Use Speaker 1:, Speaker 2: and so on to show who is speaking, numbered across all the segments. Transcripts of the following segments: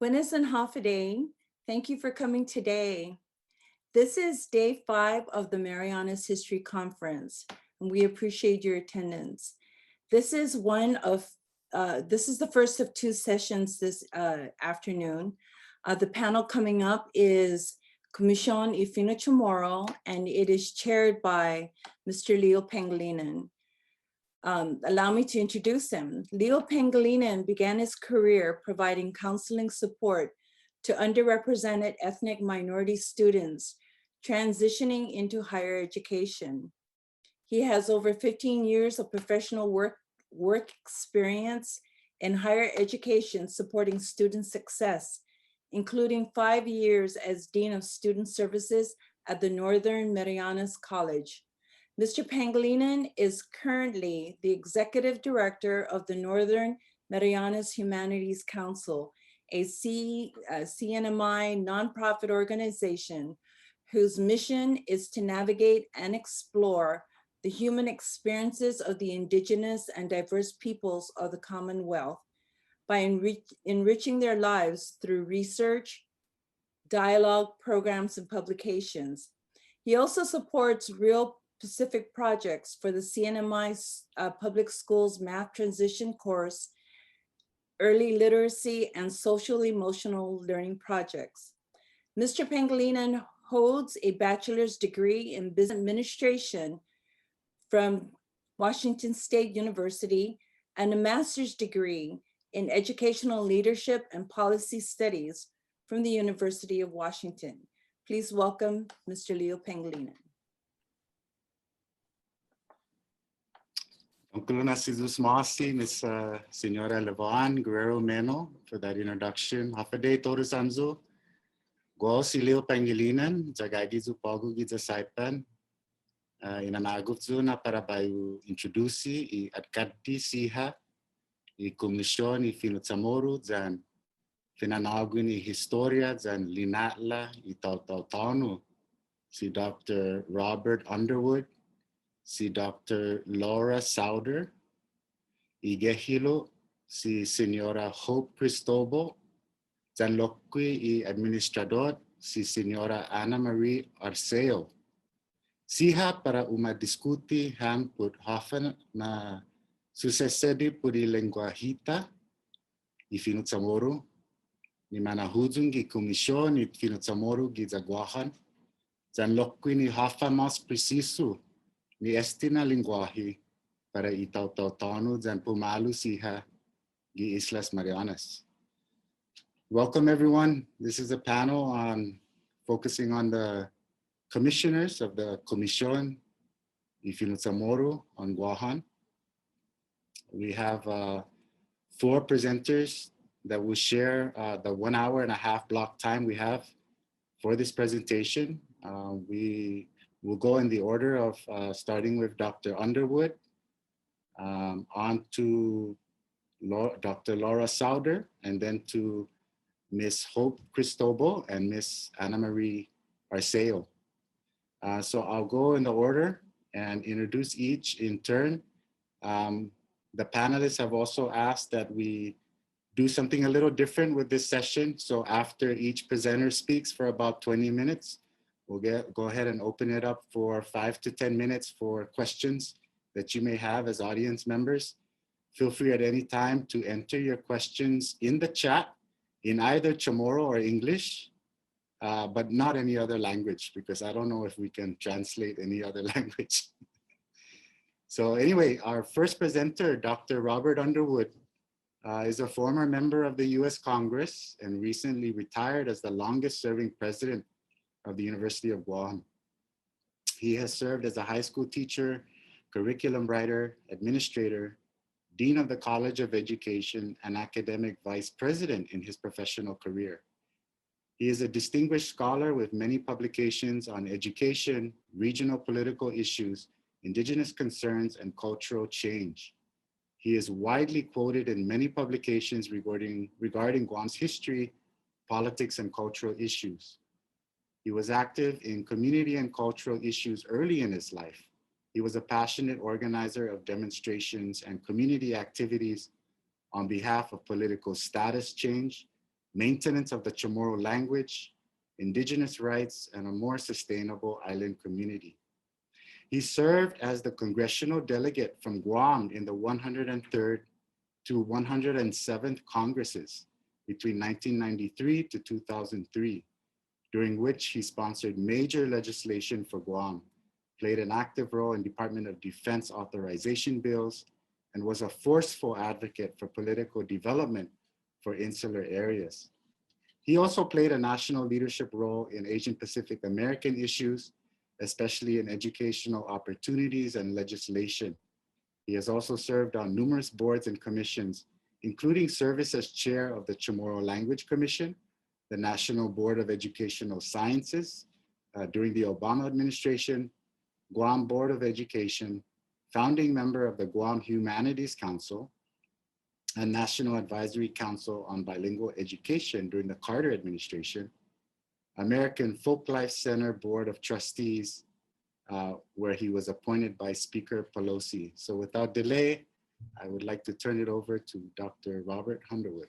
Speaker 1: Buenas and half a day. Thank you for coming today. This is day 5 of the Marianas History Conference, and we appreciate your attendance. This is the first of 2 sessions this afternoon. The panel coming up is Comisión y Fino Chamorro, and it is chaired by Mr. Leo Pangilinan. Allow me to introduce him. Leo Pangilinan began his career providing counseling support to underrepresented ethnic minority students transitioning into higher education. He has over 15 years of professional work experience in higher education supporting student success, including 5 years as Dean of Student Services at the Northern Marianas College. Mr. Pangilinan is currently the Executive Director of the Northern Marianas Humanities Council, a CNMI nonprofit organization whose mission is to navigate and explore the human experiences of the indigenous and diverse peoples of the Commonwealth by enriching their lives through research, dialogue, programs, and publications. He also supports real specific projects for the CNMI Public Schools Math Transition course, early literacy, and social emotional learning projects. Mr. Pangilinan holds a bachelor's degree in business administration from Washington State University and a master's degree in educational leadership and policy studies from the University of Washington. Please welcome Mr. Leo Pangilinan.
Speaker 2: Miss Senora Levan Guerrero Meno for that introduction. Hafade Toru Sanzu, Go Silio Pangilinan, Jagagi Zupagu Giza Saipan, Inanagufzuna para bayu introduci I adkati siha I Comisión I Fino Chamoru Zan Finanagun I Historia Zan Linatla I Tautanu si Dr. Robert Underwood, si Dr. Laura Sauder, Igehilo, si Senora Hope Cristobal, Zanloqui y Administrador, si Senora Ana Marie Arceo. Siha para uma discuti ham put hofen na sucessedi puri lenguajita I Fino Chamoru, ni manahudung I Comisión I Fino Chamoru gizaguahan, Zanloqui ni hafa mas preciso ni estina linguaje para itautanu dan pumalu siha gi Islas Marianas. Welcome everyone. This is a panel on focusing on the commissioners of the Comisión y Fino Chamoru on Guahan. We have 4 presenters that will share the 1 hour and a half block time we have for this presentation. We will go in the order of starting with Dr. Underwood, on to Dr. Laura Sauder, and then to Miss Hope Cristobal and Miss Ana Marie Arceo. So I'll go in the order and introduce each in turn. The panelists have also asked that we do something a little different with this session. So after each presenter speaks for about 20 minutes, we'll go ahead and open it up for 5 to 10 minutes for questions that you may have as audience members. Feel free at any time to enter your questions in the chat in either Chamorro or English, but not any other language, because I don't know if we can translate any other language. So anyway, our first presenter, Dr. Robert Underwood, is a former member of the US Congress and recently retired as the longest serving president of the University of Guam. He has served as a high school teacher, curriculum writer, administrator, dean of the College of Education, and academic vice president in his professional career. He is a distinguished scholar with many publications on education, regional political issues, indigenous concerns, and cultural change. He is widely quoted in many publications regarding Guam's history, politics, and cultural issues. He was active in community and cultural issues early in his life. He was a passionate organizer of demonstrations and community activities on behalf of political status change, maintenance of the Chamorro language, indigenous rights, and a more sustainable island community. He served as the congressional delegate from Guam in the 103rd to 107th Congresses between 1993 to 2003, during which he sponsored major legislation for Guam, played an active role in Department of Defense authorization bills, and was a forceful advocate for political development for insular areas. He also played a national leadership role in Asian Pacific American issues, especially in educational opportunities and legislation. He has also served on numerous boards and commissions, including service as chair of the Chamorro Language Commission, the National Board of Educational Sciences during the Obama administration, Guam Board of Education, founding member of the Guam Humanities Council, and National Advisory Council on Bilingual Education during the Carter administration, American Folklife Center Board of Trustees, where he was appointed by Speaker Pelosi. So without delay, I would like to turn it over to Dr. Robert Underwood.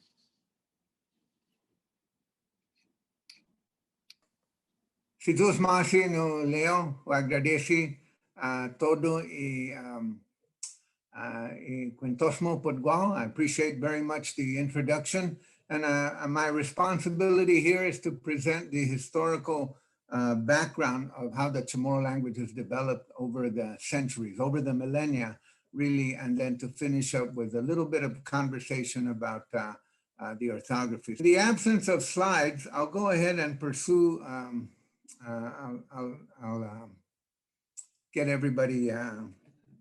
Speaker 3: Si Deus masi no Leo, o agradeci todo Quintosmo Podgual. I appreciate very much the introduction. And my responsibility here is to present the historical background of how the Chamorro language has developed over the centuries, over the millennia, really, and then to finish up with a little bit of conversation about the orthography. In the absence of slides, I'll go ahead and pursue, I'll get everybody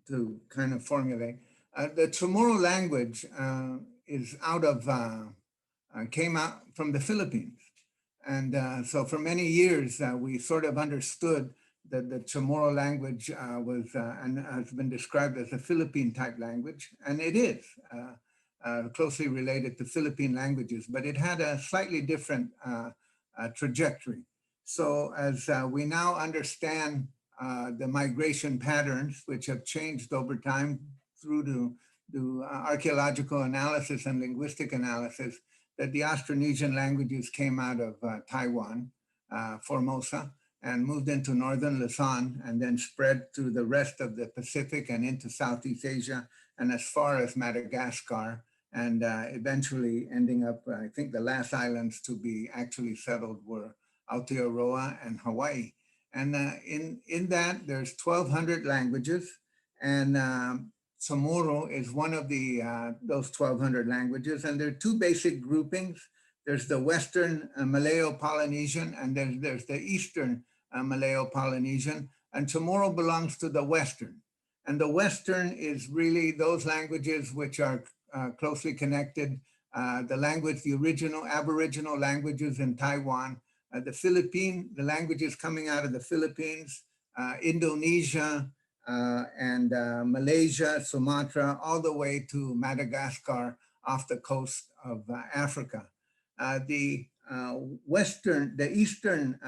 Speaker 3: to kind of formulate. The Chamorro language is came out from the Philippines. And so for many years, we sort of understood that the Chamorro language was and has been described as a Philippine type language, and it is closely related to Philippine languages, but it had a slightly different trajectory. So as we now understand the migration patterns, which have changed over time through to archaeological analysis and linguistic analysis, that the Austronesian languages came out of Taiwan, Formosa, and moved into northern Luzon, and then spread to the rest of the Pacific and into Southeast Asia, and as far as Madagascar, and eventually ending up, I think the last islands to be actually settled were Aotearoa and Hawaii. And in that, there's 1,200 languages, and Chamorro is one of those 1,200 languages, and there are two basic groupings. There's the Western Malayo-Polynesian, and then there's the Eastern Malayo-Polynesian, and Chamorro belongs to the Western. And the Western is really those languages which are closely connected, the original Aboriginal languages in Taiwan, the languages coming out of the Philippines, Indonesia, and Malaysia, Sumatra, all the way to Madagascar off the coast of Africa. The Eastern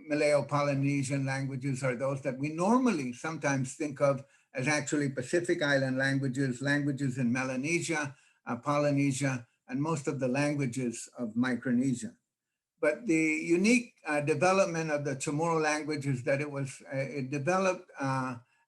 Speaker 3: Malayo-Polynesian languages are those that we normally sometimes think of as actually Pacific Island languages, languages in Melanesia, Polynesia, and most of the languages of Micronesia. But the unique development of the Chamorro language is that it developed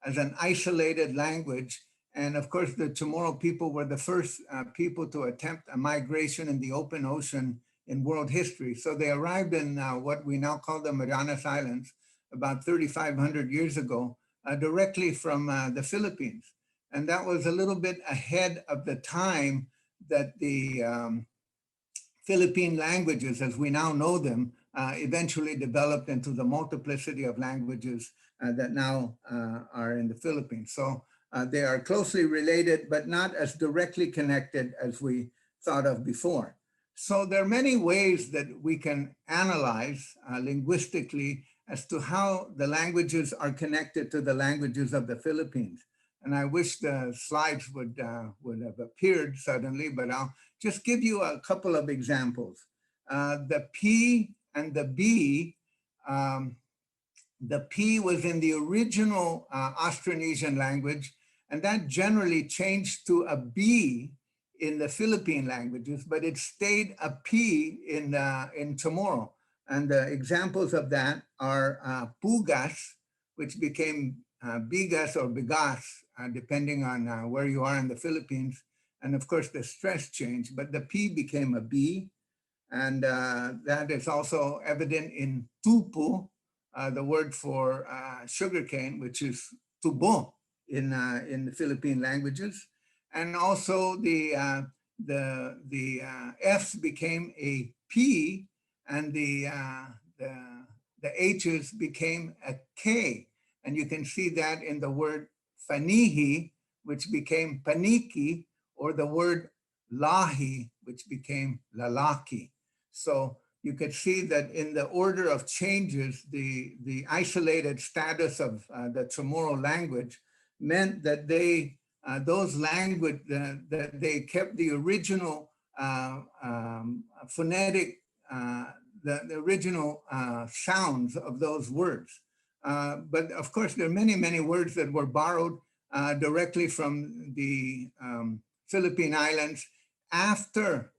Speaker 3: as an isolated language. And of course, the Chamorro people were the first people to attempt a migration in the open ocean in world history. So they arrived in what we now call the Marianas Islands about 3,500 years ago, directly from the Philippines. And that was a little bit ahead of the time that the Philippine languages, as we now know them, eventually developed into the multiplicity of languages that now are in the Philippines. So they are closely related, but not as directly connected as we thought of before. So there are many ways that we can analyze linguistically as to how the languages are connected to the languages of the Philippines. And I wish the slides would have appeared suddenly, but I'll just give you a couple of examples. The P and the B, the P was in the original Austronesian language, and that generally changed to a B in the Philippine languages, but it stayed a P in Chamorro. And the examples of that are pugas, which became bigas or bigas, depending on where you are in the Philippines. And of course, the stress changed, but the P became a B. And that is also evident in tupu, the word for sugarcane, which is tubo in the Philippine languages. And also the F's became a P, and the H's became a K. And you can see that in the word fanihi, which became paniki, or the word lahi, which became lalaki. So you could see that in the order of changes, the isolated status of the Chamorro language meant that those language that they kept the original phonetic, the original sounds of those words. But of course, there are many, many words that were borrowed directly from the Philippine Islands after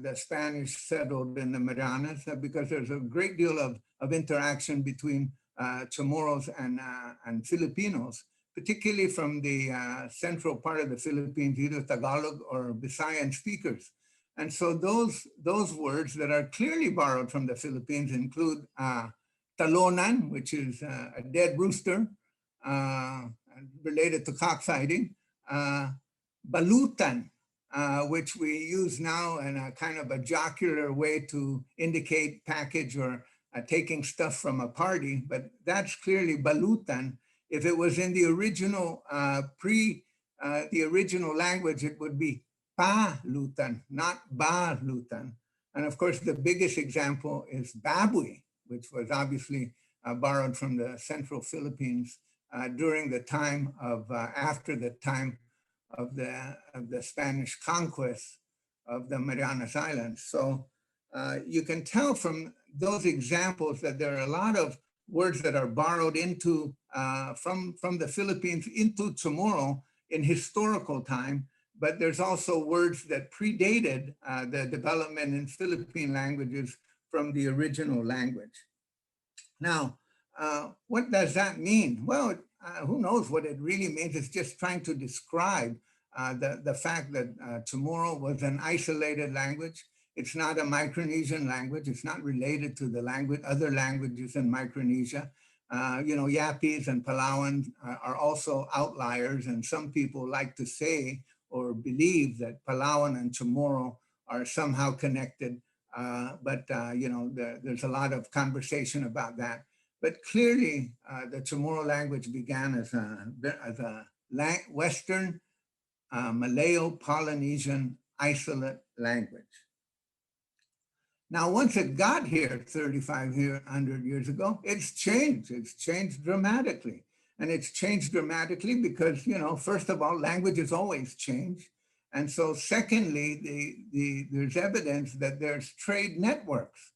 Speaker 3: the Spanish settled in the Marianas, because there's a great deal of interaction between Chamorros and Filipinos, particularly from the central part of the Philippines, either Tagalog or Visayan speakers. And so those words that are clearly borrowed from the Philippines include talonan, which is a dead rooster, related to cockfighting, balutan, which we use now in a kind of a jocular way to indicate package or taking stuff from a party, but that's clearly balutan. If it was in the original the original language, it would be palutan, not balutan. And of course, the biggest example is baboy, which was obviously borrowed from the central Philippines during the time of, after the time of the Spanish conquest of the Marianas Islands. So you can tell from those examples that there are a lot of words that are borrowed into from the Philippines into Chamorro in historical time, but there's also words that predated the development in Philippine languages from the original language. Now, what does that mean? Well, who knows what it really means? It's just trying to describe the fact that Chamorro was an isolated language. It's not a Micronesian language. It's not related to the language, other languages in Micronesia. Yapis and Palauans are also outliers, and some people like to say or believe that Palauan and Chamorro are somehow connected, but there's a lot of conversation about that. But clearly, the Chamorro language began as a Western Malayo-Polynesian isolate language. Now, once it got here 3,500 years ago, it's changed. It's changed dramatically. And it's changed dramatically because, first of all, languages always change. And so secondly, there's evidence that there's trade networks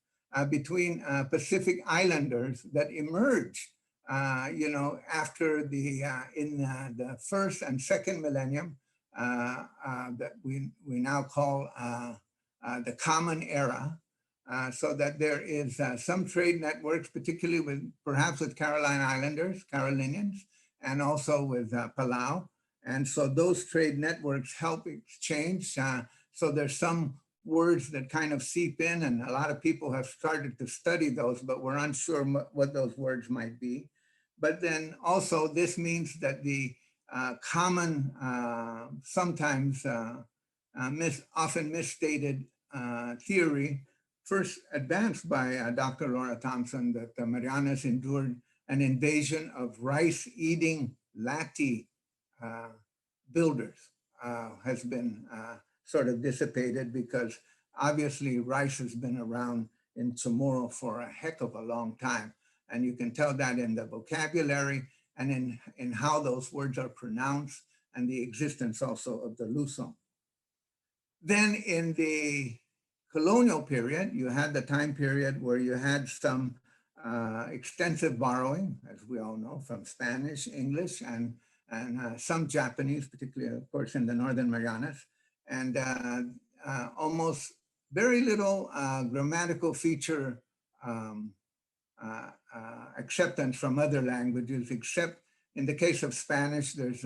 Speaker 3: between Pacific Islanders that emerged, after in the first and second millennium that we now call the Common Era. So that there is some trade networks, particularly perhaps with Caroline Islanders, Carolinians, and also with Palau. And so those trade networks help exchange. So there's some words that kind of seep in, and a lot of people have started to study those, but we're unsure what those words might be. But then also this means that the common, sometimes often misstated theory, first advanced by Dr. Laura Thompson, that the Marianas endured an invasion of rice-eating Lati builders, has been sort of dissipated, because obviously rice has been around in Chamorro for a heck of a long time. And you can tell that in the vocabulary and in how those words are pronounced, and the existence also of the Lusong. Then in the colonial period, you had the time period where you had some extensive borrowing, as we all know, from Spanish, English, and some Japanese, particularly, of course, in the Northern Marianas. and almost very little grammatical feature acceptance from other languages, except in the case of Spanish, there's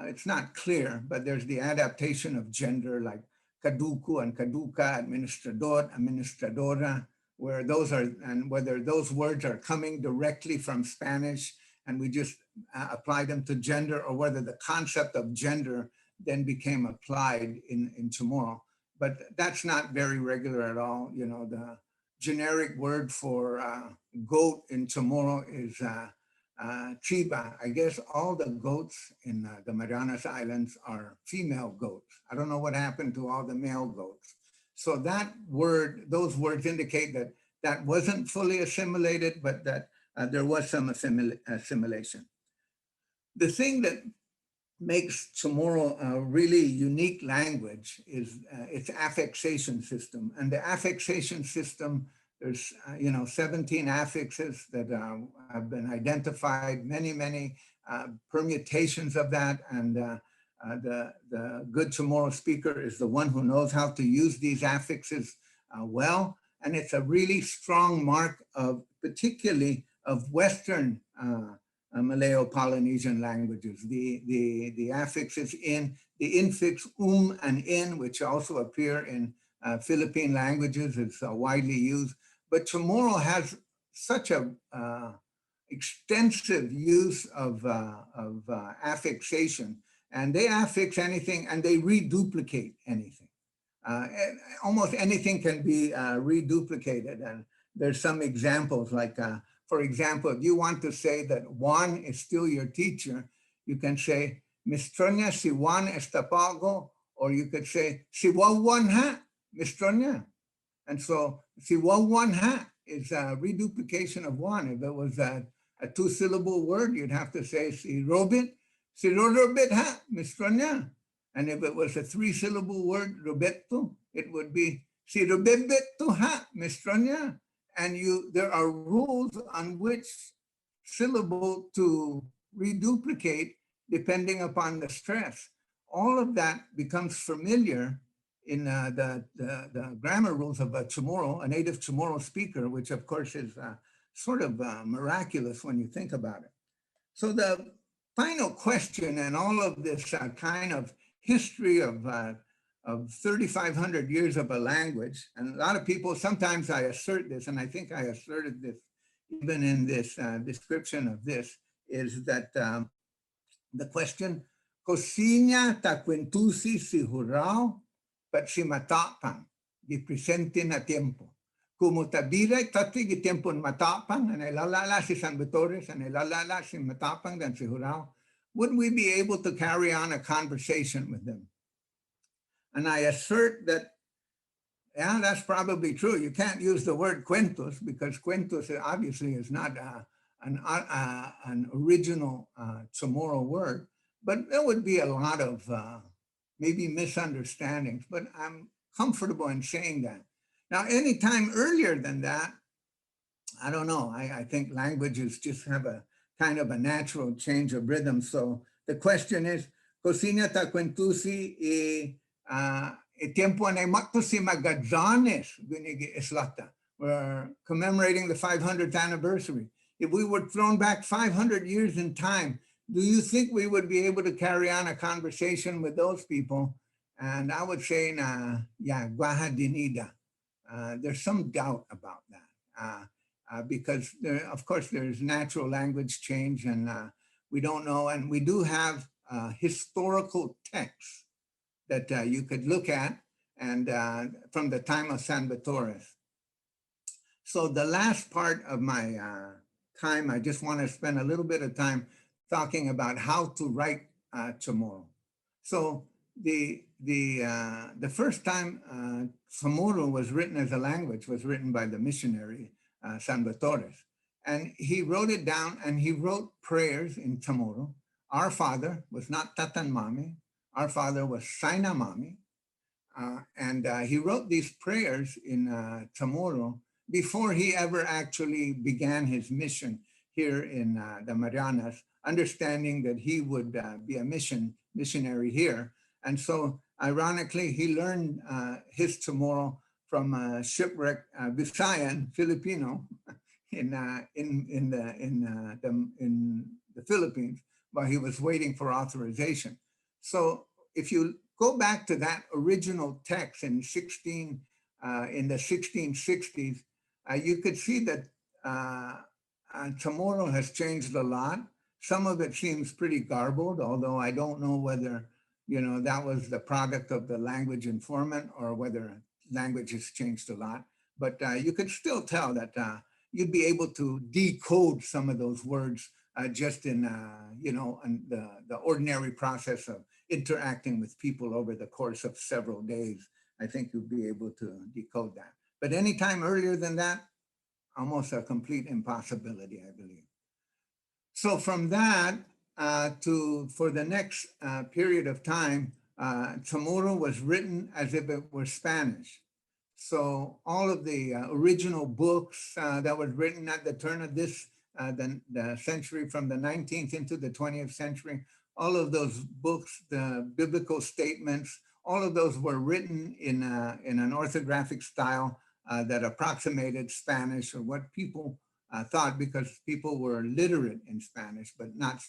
Speaker 3: it's not clear, but there's the adaptation of gender, like caduco and caduca, administrador, administradora, where those are, and whether those words are coming directly from Spanish and we just apply them to gender, or whether the concept of gender then became applied in Chamorro. But that's not very regular at all. You know, the generic word for goat in Chamorro is chiba. I guess all the goats in the Marianas Islands are female goats. I don't know what happened to all the male goats. So that word, those words indicate that that wasn't fully assimilated, but that there was some assimilation. The thing that makes Chamorro a really unique language is its affixation system. And the affixation system, there's 17 affixes that have been identified, many permutations of that. And the good Chamorro speaker is the one who knows how to use these affixes well. And it's a really strong mark of, particularly of Western Malayo-Polynesian languages. The affixes in, the infix and in, which also appear in Philippine languages, is widely used. But Chamorro has such a extensive use of affixation, and they affix anything and they reduplicate anything. Almost anything can be reduplicated, and there's some examples like, for example, if you want to say that Juan is still your teacher, you can say, Mistronia si Juan está pago, or you could say, si Juan ha, Mistronia. And so, si Juan ha is a reduplication of Juan. If it was a two-syllable word, you'd have to say, si Robit ha, Mistronia. And if it was a three-syllable word, Roberto, it would be, si Roberto ha, Mistronia. And there are rules on which syllable to reduplicate depending upon the stress. All of that becomes familiar in the grammar rules of a Chamorro, a native Chamorro speaker, which of course is sort of miraculous when you think about it. So the final question in all of this kind of history of 3,500 years of a language, and a lot of people, sometimes I assert this, and I think I asserted this even in this description of this, is that the question, Cocina ta quintusi si Hurao, but si matapan, di presente na tiempo. Como tabira tati di tiempo matapan, and elalala si San Vitores, and elalala si matapan, dan si Hurao, would we be able to carry on a conversation with them? And I assert that, yeah, that's probably true. You can't use the word cuentos because cuentos obviously is not an original Chamorro word, but there would be a lot of maybe misunderstandings, but I'm comfortable in saying that. Now, any time earlier than that, I don't know. I think languages just have a kind of a natural change of rhythm. So the question is, Cocina ta quintusi e tiempo ne matusi magazanes islata. We're commemorating the 500th anniversary. If we were thrown back 500 years in time, do you think we would be able to carry on a conversation with those people? And I would say, yeah, guahadinida. There's some doubt about that because of course there's natural language change and we don't know. And we do have historical texts that you could look at and from the time of San Vitores. So the last part of my time, I just want to spend a little bit of time talking about how to write Chamorro. So the first time Chamorro was written as a language was written by the missionary San Vitores. And he wrote it down and he wrote prayers in Chamorro. Our Father was not Tatan Mami. Our Father was Saina Mami. And he wrote these prayers in Chamorro before he ever actually began his mission here in the Marianas, understanding that he would be a missionary here. And so Ironically, he learned his Chamorro from a shipwrecked Visayan Filipino in the Philippines while he was waiting for authorization. So if you go back to that original text in the 1660s, you could see that Chamorro has changed a lot. Some of it seems pretty garbled, although I don't know whether that was the product of the language informant or whether language has changed a lot. But you could still tell that you'd be able to decode some of those words just in in the ordinary process of interacting with people over the course of several days. I think you'd be able to decode that. But anytime earlier than that, almost a complete impossibility, I believe. So from that for the next period of time, Chamorro was written as if it were Spanish. So all of the original books that was written at the turn of the century, from the 19th into the 20th century, all of those books, the biblical statements, all of those were written in an orthographic style that approximated Spanish, or what people thought, because people were literate in Spanish, but not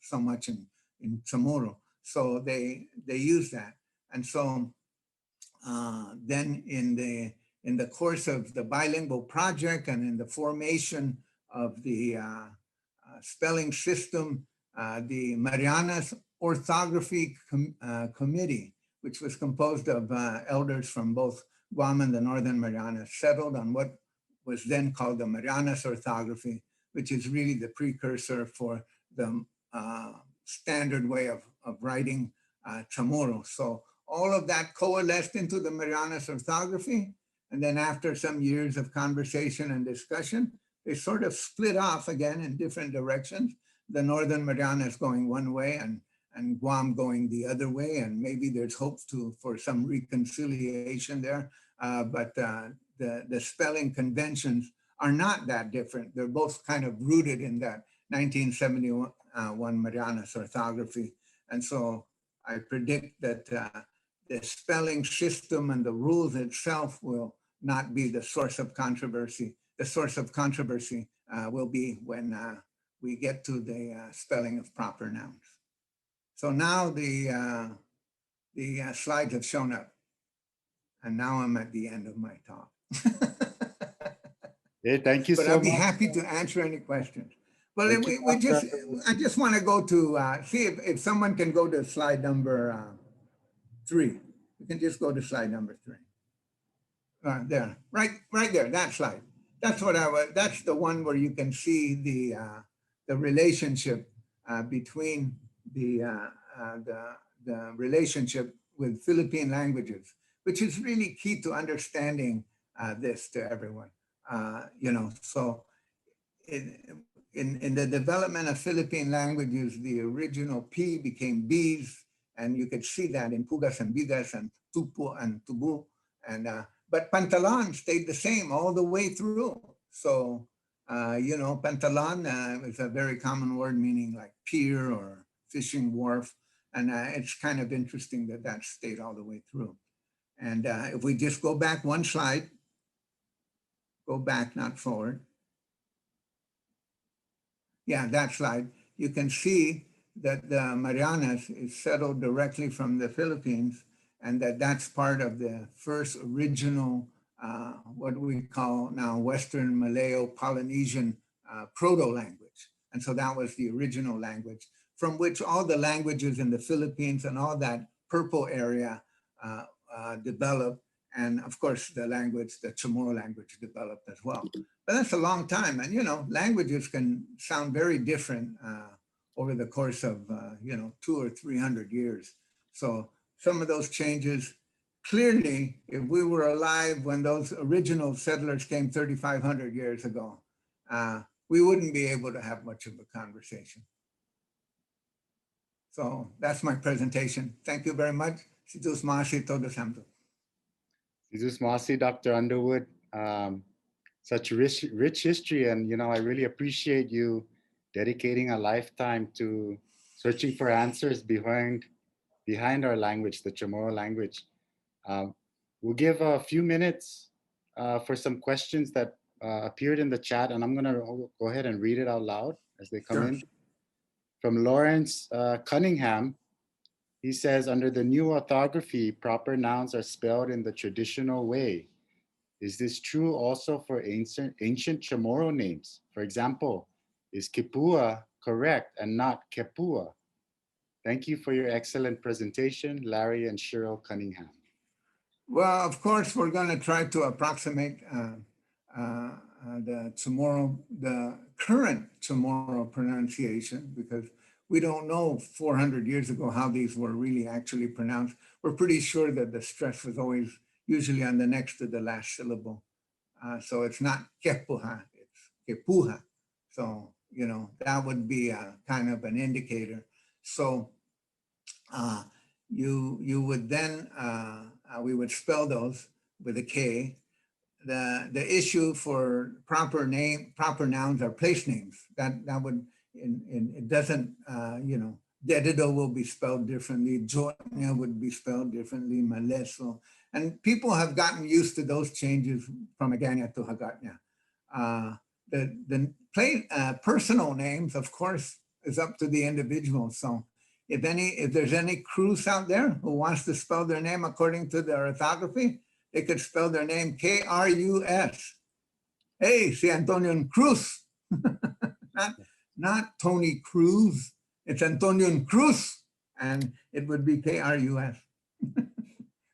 Speaker 3: so much in Chamorro. So they used that. And so then in the course of the bilingual project and in the formation of the spelling system, the Marianas Orthography Committee, which was composed of elders from both Guam and the Northern Marianas, settled on what was then called the Marianas Orthography, which is really the precursor for the standard way of writing Chamorro. So all of that coalesced into the Marianas Orthography. And then after some years of conversation and discussion, they sort of split off again in different directions. The Northern Marianas going one way and Guam going the other way. And maybe there's hopes for some reconciliation there. But the spelling conventions are not that different. They're both kind of rooted in that 1971 Marianas Orthography. And so I predict that the spelling system and the rules itself will not be the source of controversy. The source of controversy will be when we get to the spelling of proper nouns. So now the slides have shown up, and now I'm at the end of my talk.
Speaker 2: Hey, thank you
Speaker 3: But
Speaker 2: so
Speaker 3: I'll be
Speaker 2: much.
Speaker 3: happy to answer any questions. Well,
Speaker 2: Dr.
Speaker 3: I just want to go to see if someone can go to slide number 3. We can just go to slide number 3. There, right there, that slide. That's what that's the one where you can see the relationship between the relationship with Philippine languages, which is really key to understanding this to everyone. So in the development of Philippine languages, the original P became B's, and you could see that in Pugas and Bigas and Tupu and Tubu, but Pantalan stayed the same all the way through. So, Pantalan is a very common word meaning like pier or fishing wharf. And it's kind of interesting that stayed all the way through. And if we just go back one slide, go back, not forward. Yeah, that slide. You can see that the Marianas is settled directly from the Philippines, and that's part of the first original, what we call now Western Malayo-Polynesian proto-language. And so that was the original language from which all the languages in the Philippines and all that purple area developed. And of course, the Chamorro language developed as well. But that's a long time. And, languages can sound very different over the course of, 200 or 300 years. So some of those changes, clearly, if we were alive when those original settlers came 3,500 years ago, we wouldn't be able to have much of a conversation. So that's my presentation. Thank you very much. Situs Masi Todos Hamdo.
Speaker 2: Jesus Masi, Dr. Underwood. Such rich history, and I really appreciate you dedicating a lifetime to searching for answers behind behind our language, the Chamorro language. We'll give a few minutes for some questions that appeared in the chat, and I'm gonna go ahead and read it out loud as they come
Speaker 3: Sure.
Speaker 2: in. From Lawrence Cunningham, he says, under the new orthography, proper nouns are spelled in the traditional way. Is this true also for ancient Chamorro names? For example, is Kipua correct and not Kepua? Thank you for your excellent presentation, Larry and Cheryl Cunningham.
Speaker 3: Well, of course, we're going to try to approximate the current Chamorro pronunciation, because we don't know 400 years ago how these were really actually pronounced. We're pretty sure that the stress was always usually on the next to the last syllable. So it's not kepuha, it's kepuha. So, you know, that would be a kind of an indicator. So you would then, we would spell those with a K. The issue for proper nouns are place names. That would, it doesn't, you know, Dedido will be spelled differently, Jonya would be spelled differently, Maleso. And people have gotten used to those changes from Aganya to Hagatnya. The personal names, of course, is up to the individual. So if there's any Cruz out there who wants to spell their name according to their orthography, they could spell their name K-R-U-S. Hey, si Antonio Cruz. Not Tony Cruz. It's Antonio Cruz, and it would be K-R-U-S.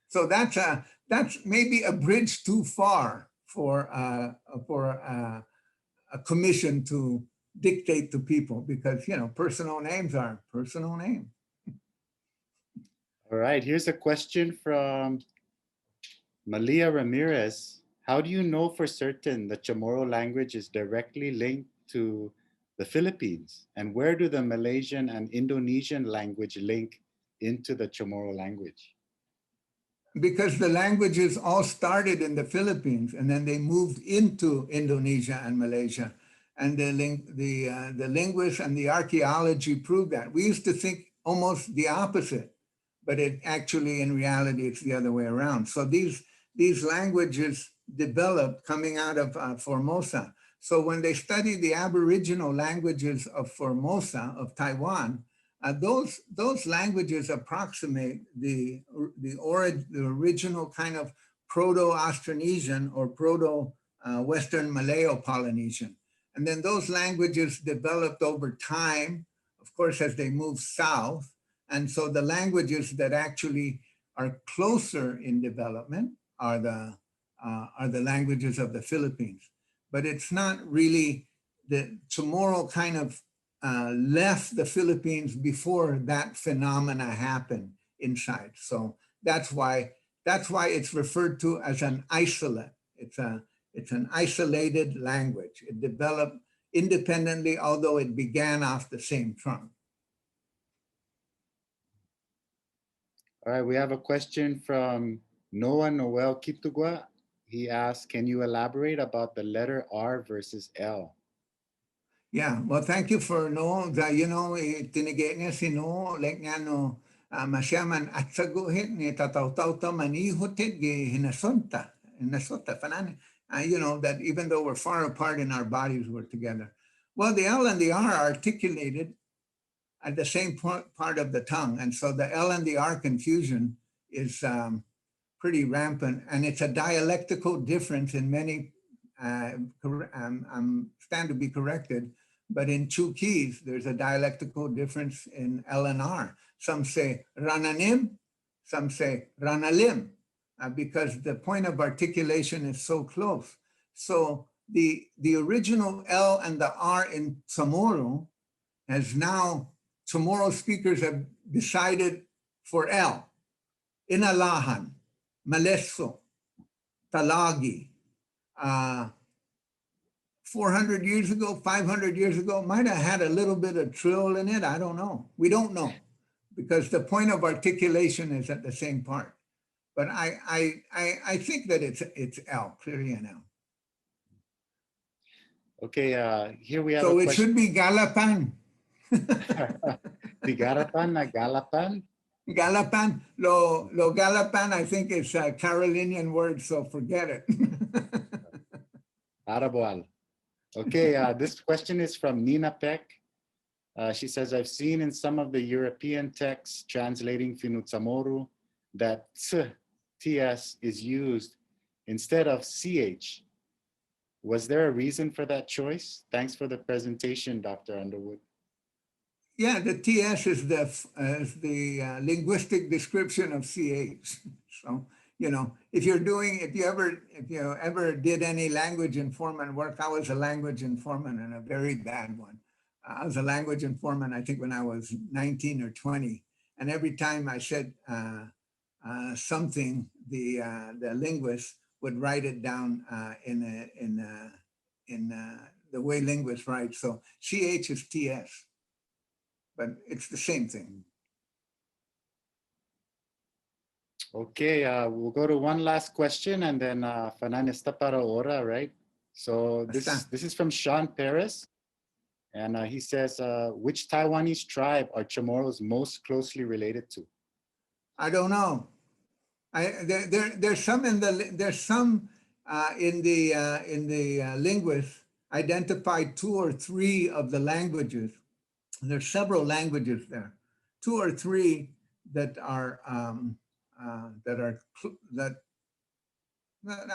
Speaker 3: So that's maybe a bridge too far for a commission to dictate to people, because, you know, personal names are personal names.
Speaker 2: All right, here's a question from Malia Ramirez. How do you know for certain the Chamorro language is directly linked to the Philippines? And where do the Malaysian and Indonesian language link into the Chamorro language?
Speaker 3: Because the languages all started in the Philippines and then they moved into Indonesia and Malaysia. And the linguists and the archaeology prove that. We used to think almost the opposite, but it actually, in reality, it's the other way around. So these languages developed coming out of Formosa. So when they study the Aboriginal languages of Formosa, of Taiwan, those languages approximate the original kind of Proto-Austronesian or Proto-Western Malayo-Polynesian. And then those languages developed over time, of course, as they moved south. And so the languages that actually are closer in development are the languages of the Philippines. But it's not really, the Chamorro kind of left the Philippines before that phenomena happened inside. So that's why it's referred to as an isolate. It's an isolated language. It developed independently, although it began off the same trunk.
Speaker 2: All right, we have a question from Noah Noel Kitugua. He asks, can you elaborate about the letter R versus L?
Speaker 3: Yeah, well, thank you for no, you know, tinigay niya si no, like niya no, masyaman at saguhit ni tataw-taw ta manihutit gi hinasonta fanani. You know, that even though we're far apart in our bodies, we're together. Well, the L and the R are articulated at the same part of the tongue. And so the L and the R confusion is pretty rampant. And it's a dialectical difference in many, I'm stand to be corrected, but in Chuukese, there's a dialectical difference in L and R. Some say rananim, some say ranalim. Because the point of articulation is so close. So the original L and the R in Chamorro has now, Chamorro speakers have decided for L. Inalahan, Maleso, Talagi. 400 years ago, 500 years ago, might have had a little bit of trill in it. I don't know. We don't know, because the point of articulation is at the same part. But I think that it's L, clearly an L.
Speaker 2: Okay, here we have
Speaker 3: so
Speaker 2: a
Speaker 3: it
Speaker 2: question.
Speaker 3: should be Galapan.
Speaker 2: Tigarapan na Galapan?
Speaker 3: Galapan, lo Galapan, I think is a Carolinian word, so forget it.
Speaker 2: Arabual. Okay, this question is from Nina Peck. She says, I've seen in some of the European texts translating Fino Chamoru that TS is used instead of CH. Was there a reason for that choice? Thanks for the presentation, Dr. Underwood.
Speaker 3: Yeah, the TS is the linguistic description of CH. So, you know, if you ever did any language informant work, I was a language informant and a very bad one. I was a language informant, I think, when I was 19 or 20. And every time I said something, the linguist would write it down in the way linguists write. So CH is TS. But it's the same thing.
Speaker 2: Okay, we'll go to one last question and then Fanan está para ahora, right? So this is from Sean Perez. And he says, which Taiwanese tribe are Chamorros most closely related to?
Speaker 3: I don't know. There's some in the linguists identified 2 or 3 of the languages. There's several languages there, 2 or 3 that I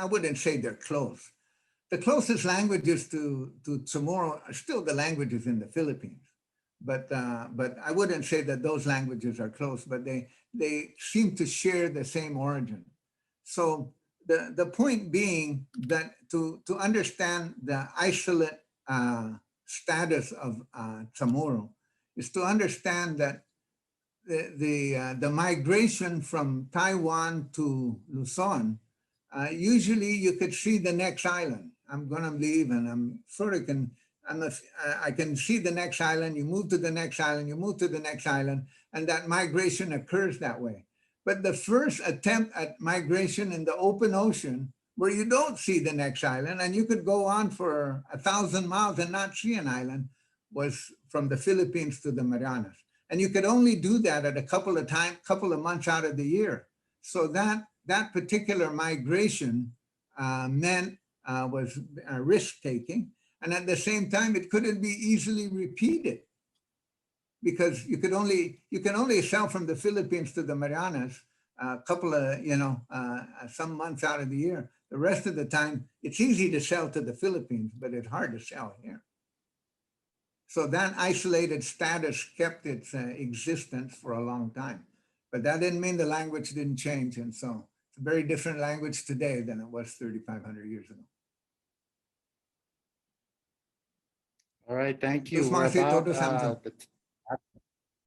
Speaker 3: wouldn't say they're close. The closest languages to Chamorro are still the languages in the Philippines, but I wouldn't say that those languages are close, but they seem to share the same origin. So the point being that to understand the isolate status of Chamorro is to understand that the migration from Taiwan to Luzon, usually you could see the next island. I'm gonna leave and I can see the next island, you move to the next island, you move to the next island, and that migration occurs that way. But the first attempt at migration in the open ocean, where you don't see the next island, and you could go on for 1,000 miles and not see an island, was from the Philippines to the Marianas. And you could only do that at a couple of months out of the year. So that particular migration was risk-taking. And at the same time, it couldn't be easily repeated because you can only sail from the Philippines to the Marianas a couple of, some months out of the year. The rest of the time, it's easy to sail to the Philippines, but it's hard to sail here. So that isolated status kept its existence for a long time. But that didn't mean the language didn't change. And so it's a very different language today than it was 3,500 years ago.
Speaker 2: All right, thank you. We're about